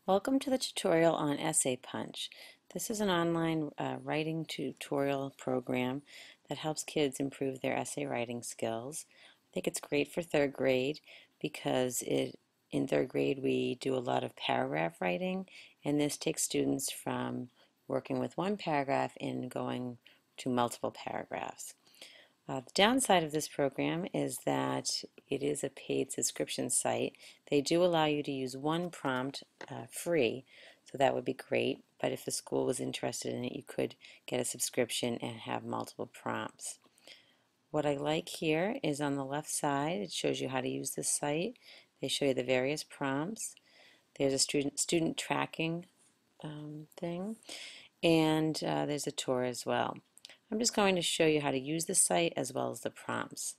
Welcome to the tutorial on Essay Punch. This is an online writing tutorial program that helps kids improve their essay writing skills. I think it's great for third grade because in third grade we do a lot of paragraph writing, and this takes students from working with one paragraph and going to multiple paragraphs. The downside of this program is that it is a paid subscription site. They do allow you to use one prompt free, so that would be great. But if the school was interested in it, you could get a subscription and have multiple prompts. What I like here is on the left side, it shows you how to use this site. They show you the various prompts. There's a student tracking thing, and there's a tour as well. I'm just going to show you how to use the site as well as the prompts.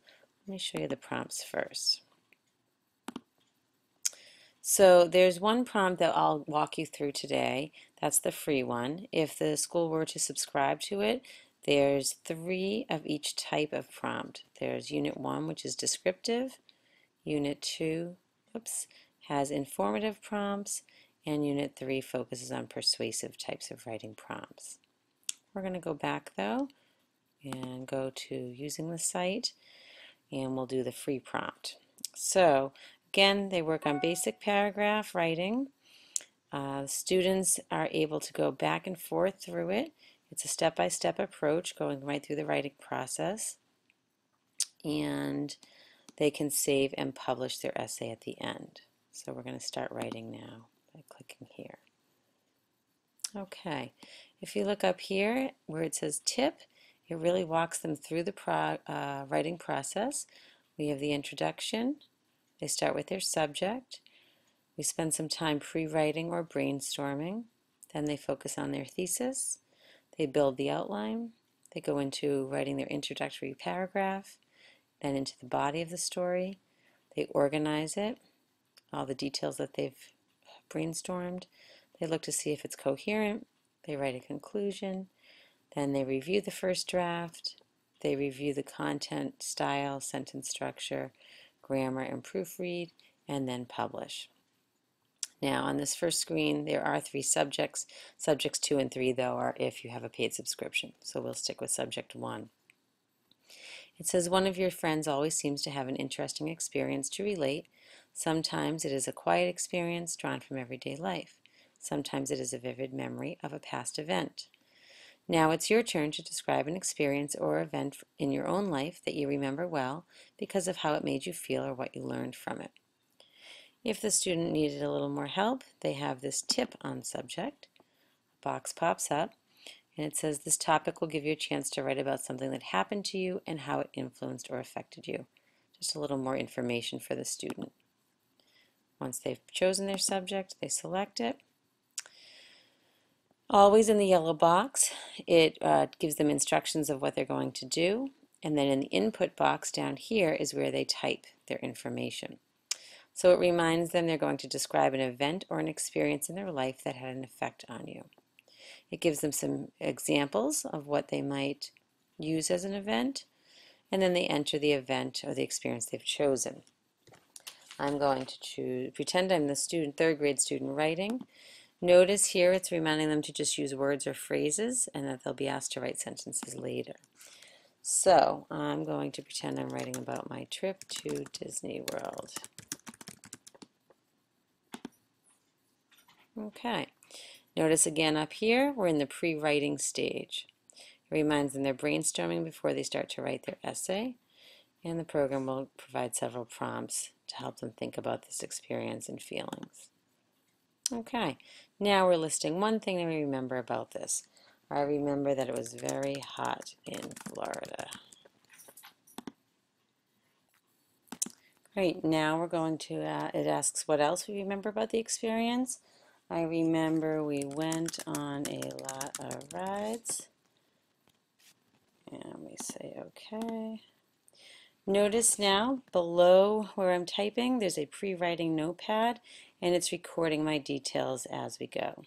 Let me show you the prompts first. So there's one prompt that I'll walk you through today. That's the free one. If the school were to subscribe to it, there's 3 of each type of prompt. There's Unit 1, which is descriptive. Unit 2, has informative prompts. And Unit 3 focuses on persuasive types of writing prompts. We're going to go back though and go to using the site, and we'll do the free prompt. So again, they work on basic paragraph writing. Students are able to go back and forth through it. It's a step-by-step approach going right through the writing process, and they can save and publish their essay at the end. So we're going to start writing now by clicking here. Okay, if you look up here where it says tip, it really walks them through the writing process. We have the introduction. They start with their subject. We spend some time pre-writing or brainstorming. Then they focus on their thesis. They build the outline. They go into writing their introductory paragraph, then into the body of the story. They organize it, all the details that they've brainstormed. They look to see if it's coherent. They write a conclusion. Then they review the first draft. They review the content, style, sentence structure, grammar, and proofread, and then publish. Now on this first screen there are 3 subjects. Subjects 2 and 3 though are if you have a paid subscription. So we'll stick with subject 1. It says one of your friends always seems to have an interesting experience to relate. Sometimes it is a quiet experience drawn from everyday life. Sometimes it is a vivid memory of a past event. Now it's your turn to describe an experience or event in your own life that you remember well because of how it made you feel or what you learned from it. If the student needed a little more help, they have this tip on subject. A box pops up and it says this topic will give you a chance to write about something that happened to you and how it influenced or affected you. Just a little more information for the student. Once they've chosen their subject, they select it. Always in the yellow box, it gives them instructions of what they're going to do, and then in the input box down here is where they type their information. So it reminds them they're going to describe an event or an experience in their life that had an effect on you. It gives them some examples of what they might use as an event, and then they enter the event or the experience they've chosen. I'm going to pretend I'm the third grade student writing. Notice here it's reminding them to just use words or phrases and that they'll be asked to write sentences later. So I'm going to pretend I'm writing about my trip to Disney World. Okay, notice again up here we're in the pre-writing stage. It reminds them they're brainstorming before they start to write their essay, and the program will provide several prompts to help them think about this experience and feelings. Okay, now we're listing one thing that we remember about this. I remember that it was very hot in Florida. Great, now we're going to, it asks what else we remember about the experience. I remember we went on a lot of rides. And we say okay. Notice now below where I'm typing there's a pre-writing notepad and it's recording my details as we go.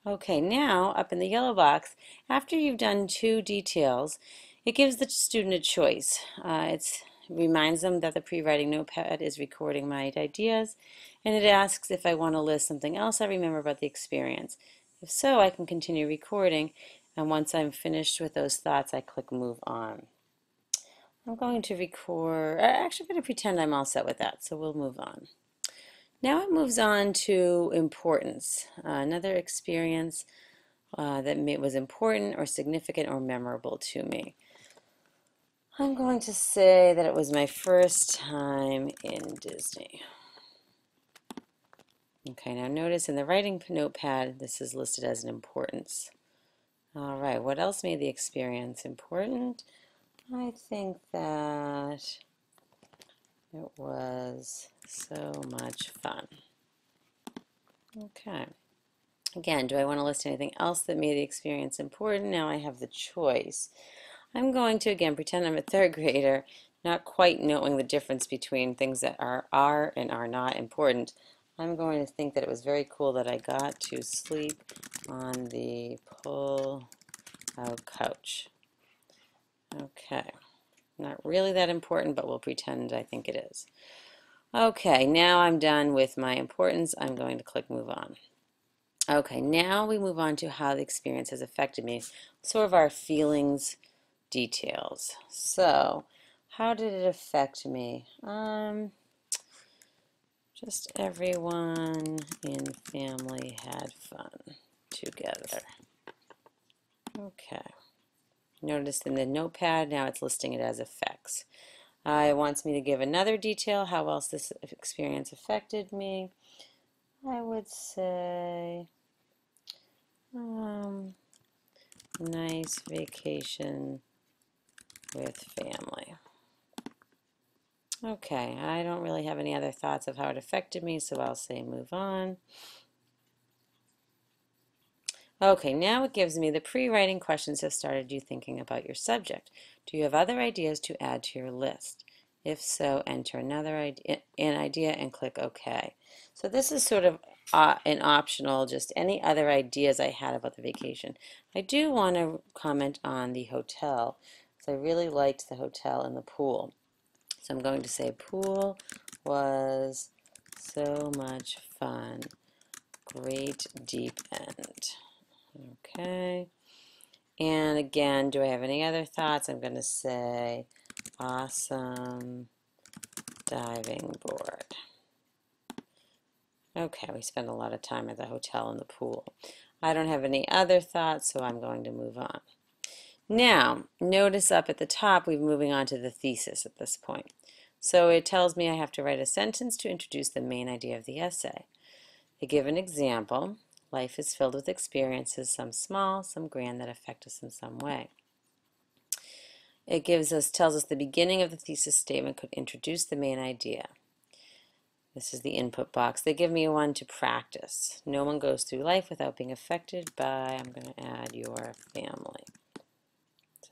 Okay, now up in the yellow box, after you've done 2 details, it gives the student a choice. It reminds them that the pre-writing notepad is recording my ideas, and it asks if I want to list something else I remember about the experience. If so, I can continue recording, and once I'm finished with those thoughts, I click Move On. I'm going to record, actually I'm going to pretend I'm all set with that, so we'll move on. Now it moves on to importance, another experience that was important or significant or memorable to me. I'm going to say that it was my first time in Disney. Okay, now notice in the writing notepad, this is listed as an importance. All right, what else made the experience important? I think that it was so much fun. Okay. Again, do I want to list anything else that made the experience important? Now I have the choice. I'm going to, again, pretend I'm a third grader, not quite knowing the difference between things that are and are not important. I'm going to think that it was very cool that I got to sleep on the pull-out couch. Okay, not really that important, but we'll pretend I think it is. Okay, now I'm done with my importance. I'm going to click Move On. Okay, now we move on to how the experience has affected me, sort of our feelings, details. So, how did it affect me? Just everyone in family had fun together. Okay. Notice in the notepad, now it's listing it as effects. It wants me to give another detail, how else this experience affected me. I would say, nice vacation with family. Okay, I don't really have any other thoughts of how it affected me, so I'll say move on. Okay, now it gives me the pre-writing questions have started you thinking about your subject. Do you have other ideas to add to your list? If so, enter another idea and click OK. So this is sort of an optional, just any other ideas I had about the vacation. I do want to comment on the hotel, because I really liked the hotel and the pool. So I'm going to say pool was so much fun. Great deep end. Okay. And again, do I have any other thoughts? I'm going to say awesome diving board. Okay, we spent a lot of time at the hotel and the pool. I don't have any other thoughts, so I'm going to move on. Now, notice up at the top, we're moving on to the thesis at this point. So it tells me I have to write a sentence to introduce the main idea of the essay. I give an example. Life is filled with experiences, some small, some grand, that affect us in some way. It tells us the beginning of the thesis statement could introduce the main idea. This is the input box. They give me one to practice. No one goes through life without being affected by, I'm going to add, your family.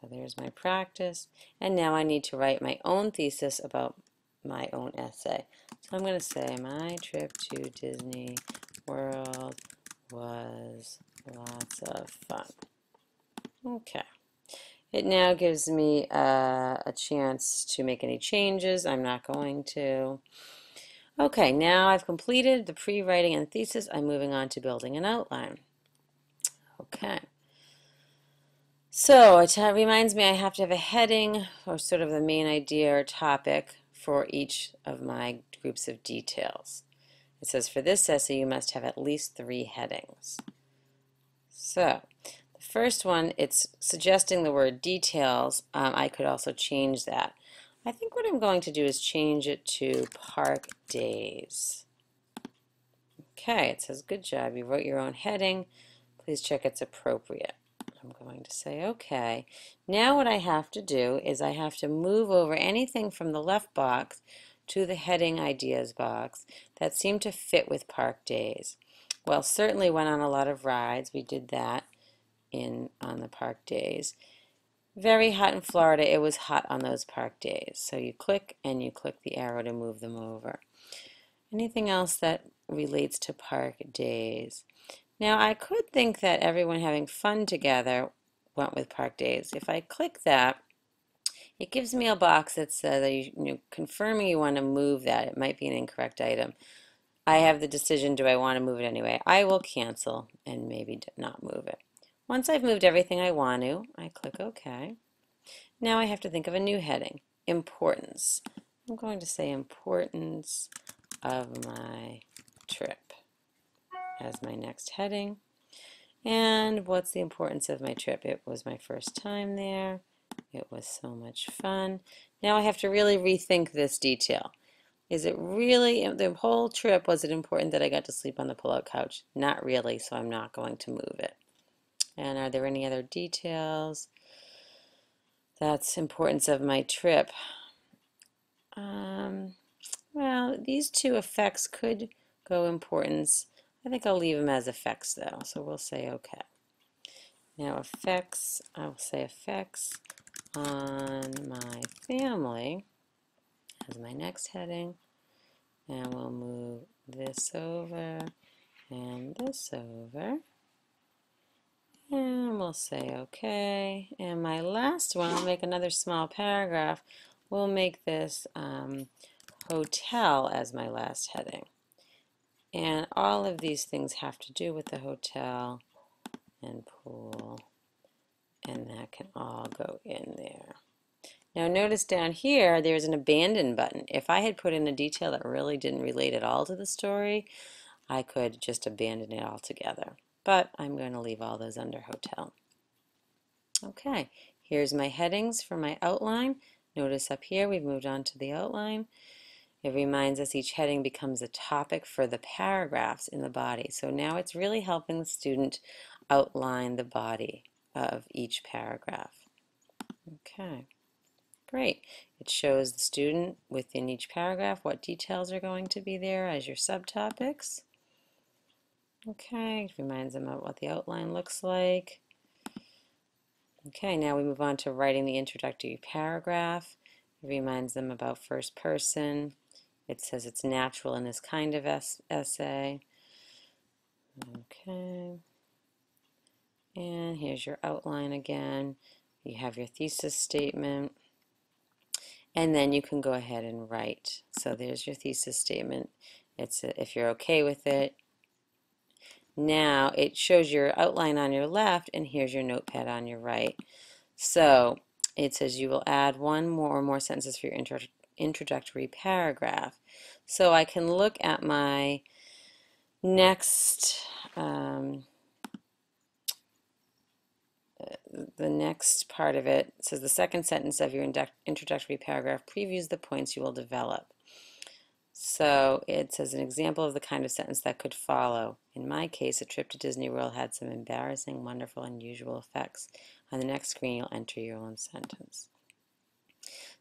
So there's my practice. And now I need to write my own thesis about my own essay. So I'm going to say, my trip to Disney World was lots of fun. Okay. It now gives me a chance to make any changes. I'm not going to. Okay, now I've completed the pre-writing and thesis. I'm moving on to building an outline. Okay. So it reminds me I have to have a heading or sort of the main idea or topic for each of my groups of details. It says for this essay you must have at least 3 headings. So the first one, it's suggesting the word details. I could also change that. I think what I'm going to do is change it to park days. Okay, it says good job, you wrote your own heading. Please check it's appropriate. I'm going to say okay. Now what I have to do is I have to move over anything from the left box to the heading ideas box that seemed to fit with park days. Well, certainly went on a lot of rides. We did that on the park days. Very hot in Florida. It was hot on those park days. So you click and you click the arrow to move them over. Anything else that relates to park days? Now I could think that everyone having fun together went with park days. If I click that, It gives me a box that says that confirming you want to move that. It might be an incorrect item. I have the decision, do I want to move it anyway? I will cancel and maybe not move it. Once I've moved everything I want to, I click OK. Now I have to think of a new heading, importance. I'm going to say importance of my trip as my next heading. And what's the importance of my trip? It was my first time there. It was so much fun. Now I have to really rethink this detail. Is it really, the whole trip, was it important that I got to sleep on the pull-out couch? Not really, so I'm not going to move it. And are there any other details? That's importance of my trip. Well, these two effects could go importance. I think I'll leave them as effects though, so we'll say okay. Now effects, I'll say effects on my family as my next heading, and we'll move this over and this over, and we'll say okay. And my last one, I'll make another small paragraph. We'll make this hotel as my last heading. And all of these things have to do with the hotel and pool, and that can all go in there. Now notice down here there's an abandon button. If I had put in a detail that really didn't relate at all to the story, I could just abandon it altogether. But I'm going to leave all those under hotel. Okay, here's my headings for my outline. Notice up here we've moved on to the outline. It reminds us each heading becomes a topic for the paragraphs in the body. So now it's really helping the student outline the body of each paragraph. Okay. Great. It shows the student within each paragraph what details are going to be there as your subtopics. Okay, it reminds them of what the outline looks like. Okay, now we move on to writing the introductory paragraph. It reminds them about first person. It says it's natural in this kind of essay. Okay. And here's your outline again. You have your thesis statement. And then you can go ahead and write. So there's your thesis statement. It's if you're okay with it. Now it shows your outline on your left, and here's your notepad on your right. So it says you will add one more or more sentences for your introductory paragraph. So I can look at my next the next part of it. It says the second sentence of your introductory paragraph previews the points you will develop. So it says an example of the kind of sentence that could follow. In my case, a trip to Disney World had some embarrassing, wonderful, unusual effects. On the next screen, you'll enter your own sentence.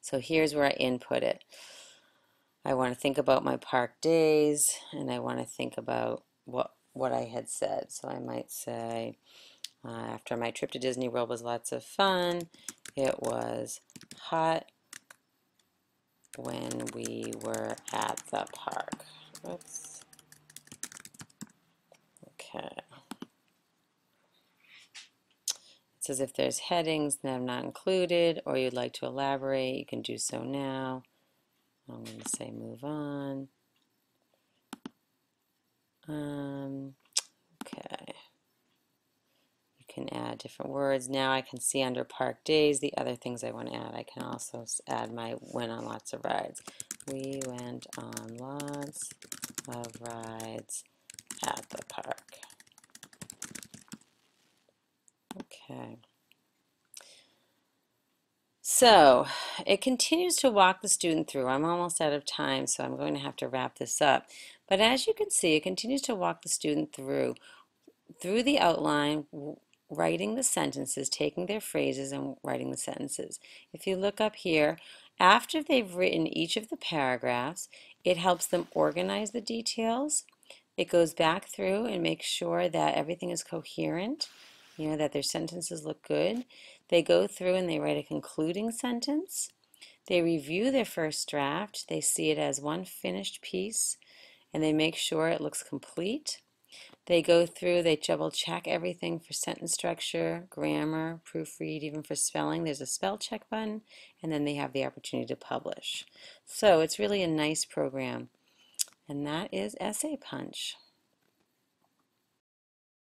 So here's where I input it. I want to think about my park days, and I want to think about what I had said. So I might say, after my trip to Disney World was lots of fun, it was hot when we were at the park. Oops. Okay. It says if there's headings that are not included or you'd like to elaborate, you can do so now. I'm going to say move on. Okay. You can add different words. Now I can see under park days the other things I want to add. I can also add my went on lots of rides. We went on lots of rides at the park. Okay. So it continues to walk the student through. I'm almost out of time, so I'm going to have to wrap this up. But as you can see, it continues to walk the student through the outline, writing the sentences, taking their phrases and writing the sentences. If you look up here, after they've written each of the paragraphs, it helps them organize the details. It goes back through and makes sure that everything is coherent, that their sentences look good. They go through and they write a concluding sentence. They review their first draft. They see it as one finished piece, and they make sure it looks complete. They go through, they double check everything for sentence structure, grammar, proofread, even for spelling. There's a spell check button, and then they have the opportunity to publish. So it's really a nice program. And that is Essay Punch.